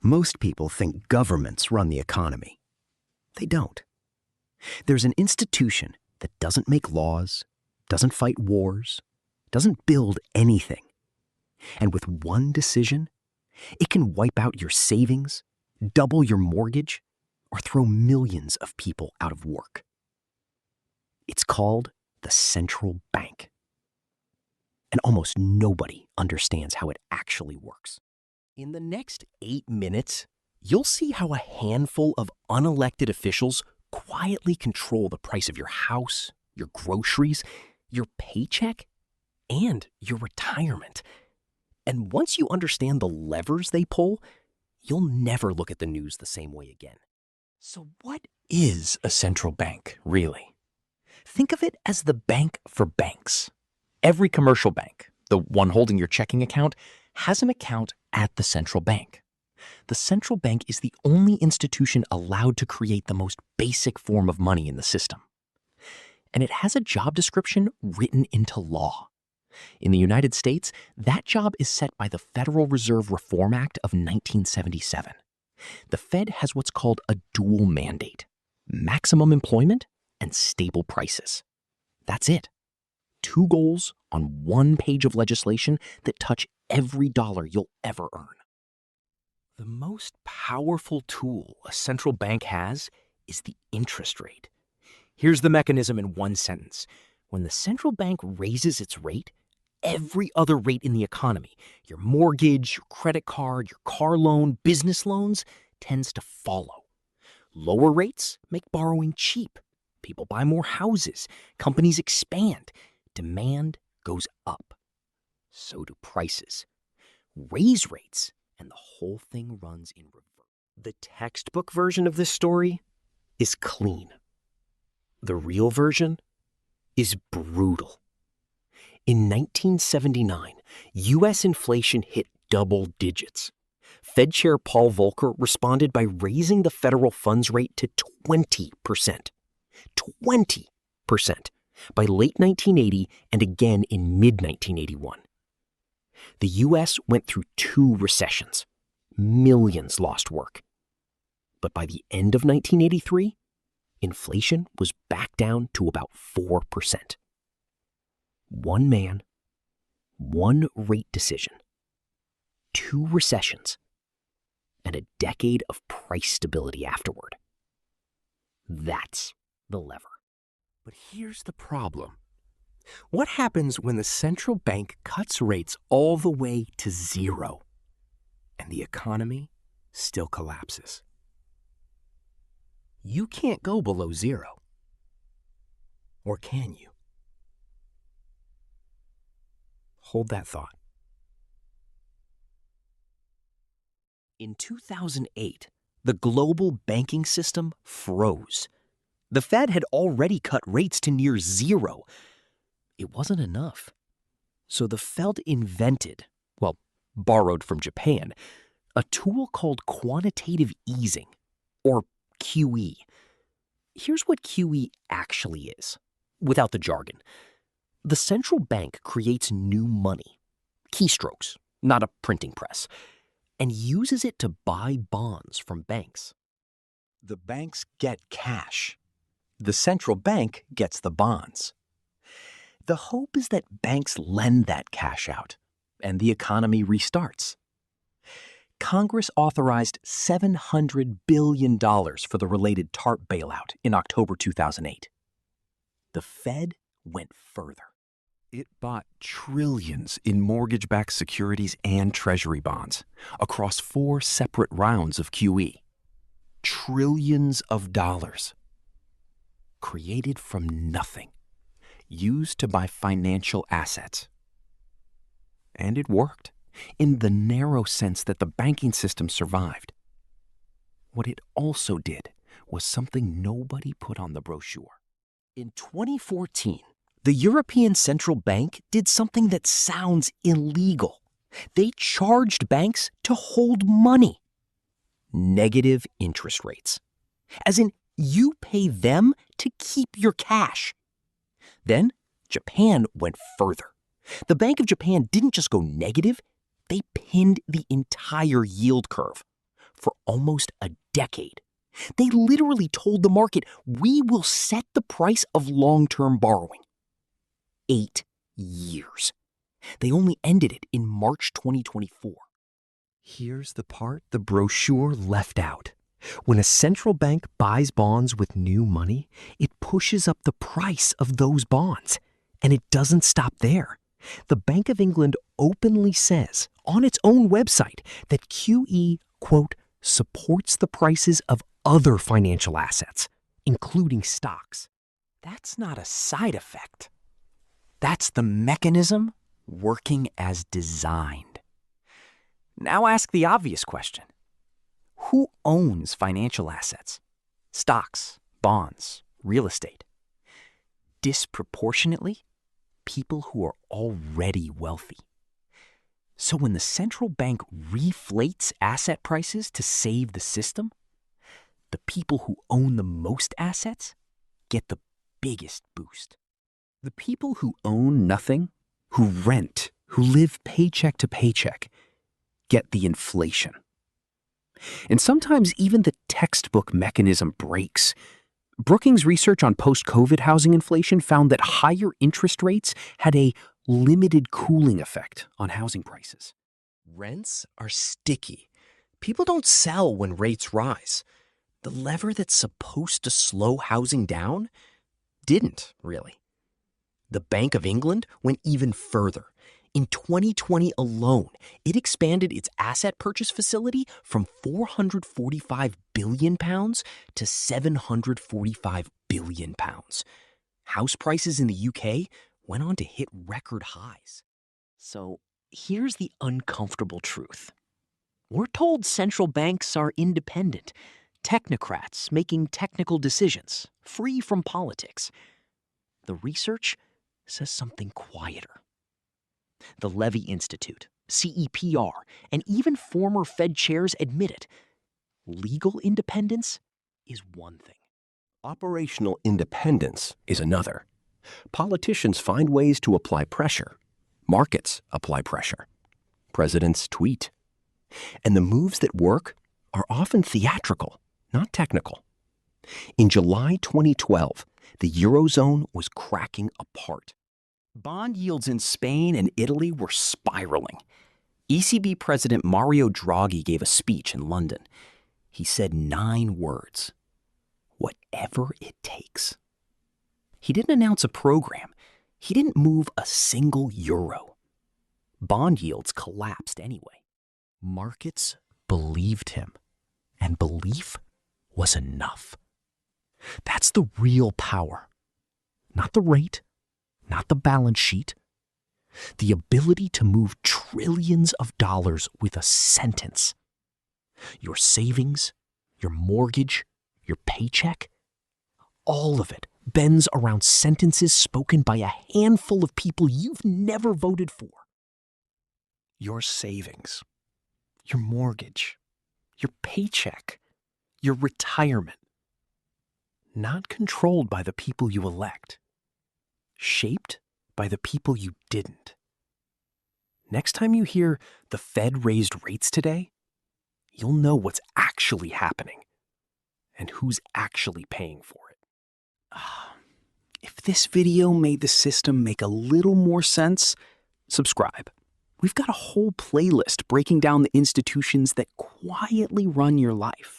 Most people think governments run the economy. They don't. There's an institution that doesn't make laws, doesn't fight wars, doesn't build anything. And with one decision, it can wipe out your savings, double your mortgage, or throw millions of people out of work. It's called the central bank. And almost nobody understands how it actually works. In the next 8 minutes, you'll see how a handful of unelected officials quietly control the price of your house, your groceries, your paycheck, and your retirement. And once you understand the levers they pull, you'll never look at the news the same way again. So what is a central bank, really? Think of it as the bank for banks. Every commercial bank, the one holding your checking account, has an account at the central bank. The central bank is the only institution allowed to create the most basic form of money in the system. And it has a job description written into law. In the United States, that job is set by the Federal Reserve Reform Act of 1977. The Fed has what's called a dual mandate: maximum employment and stable prices. That's it. 2 goals on 1 page of legislation that touch every dollar you'll ever earn. The most powerful tool a central bank has is the interest rate. Here's the mechanism in 1 sentence. When the central bank raises its rate, every other rate in the economy, your mortgage, your credit card, your car loan, business loans, tends to follow. Lower rates make borrowing cheap. People buy more houses. Companies expand. Demand goes up. So do prices. Raise rates, and the whole thing runs in reverse. The textbook version of this story is clean. The real version is brutal. In 1979, U.S. inflation hit double digits. Fed Chair Paul Volcker responded by raising the federal funds rate to 20%. 20% by late 1980 and again in mid-1981. The U.S. went through 2 recessions. Millions lost work. But by the end of 1983, inflation was back down to about 4%. 1 man, 1 rate decision, 2 recessions, and a decade of price stability afterward. That's the lever. But here's the problem. What happens when the central bank cuts rates all the way to 0 and the economy still collapses? You can't go below 0. Or can you? Hold that thought. In 2008, the global banking system froze. The Fed had already cut rates to near 0. It wasn't enough. So the Fed invented, borrowed from Japan, a tool called quantitative easing, or QE. Here's what QE actually is, without the jargon. The central bank creates new money, keystrokes, not a printing press, and uses it to buy bonds from banks. The banks get cash. The central bank gets the bonds. The hope is that banks lend that cash out, and the economy restarts. Congress authorized $700 billion for the related TARP bailout in October 2008. The Fed went further. It bought trillions in mortgage-backed securities and Treasury bonds across 4 separate rounds of QE. Trillions of dollars. Created from nothing. Used to buy financial assets. And it worked, in the narrow sense that the banking system survived. What it also did was something nobody put on the brochure. In 2014, the European Central Bank did something that sounds illegal. They charged banks to hold money. Negative interest rates. As in, you pay them to keep your cash. Then, Japan went further. The Bank of Japan didn't just go negative, they pinned the entire yield curve. for almost a decade. They literally told the market, we will set the price of long-term borrowing. 8 years. They only ended it in March 2024. Here's the part the brochure left out. When a central bank buys bonds with new money, it pushes up the price of those bonds. And it doesn't stop there. The Bank of England openly says on its own website that QE, quote, supports the prices of other financial assets, including stocks. That's not a side effect. That's the mechanism working as designed. Now ask the obvious question. Who owns financial assets? Stocks, bonds, real estate. Disproportionately, people who are already wealthy. So when the central bank reflates asset prices to save the system, the people who own the most assets get the biggest boost. The people who own nothing, who rent, who live paycheck to paycheck, get the inflation. And sometimes even the textbook mechanism breaks. Brookings' research on post-COVID housing inflation found that higher interest rates had a limited cooling effect on housing prices. Rents are sticky. People don't sell when rates rise. The lever that's supposed to slow housing down didn't, really. The Bank of England went even further. In 2020 alone, it expanded its asset purchase facility from £445 billion to £745 billion. House prices in the UK went on to hit record highs. So here's the uncomfortable truth. We're told central banks are independent, technocrats making technical decisions, free from politics. The research says something quieter. The Levy Institute, CEPR, and even former Fed chairs admit it. Legal independence is one thing. Operational independence is another. Politicians find ways to apply pressure. Markets apply pressure. Presidents tweet. And the moves that work are often theatrical, not technical. In July 2012, the Eurozone was cracking apart. Bond yields in Spain and Italy were spiraling. ECB President Mario Draghi gave a speech in London. He said 9 words. Whatever it takes. He didn't announce a program. He didn't move a single euro. Bond yields collapsed anyway. Markets believed him, and belief was enough. That's the real power. Not the rate, not the balance sheet. The ability to move trillions of dollars with a sentence. Your savings, your mortgage, your paycheck, all of it bends around sentences spoken by a handful of people you've never voted for. Your savings, your mortgage, your paycheck, your retirement. Not controlled by the people you elect. Shaped by the people you didn't. Next time you hear the Fed raised rates today, you'll know what's actually happening and who's actually paying for it. If this video made the system make a little more sense, subscribe. We've got a whole playlist breaking down the institutions that quietly run your life.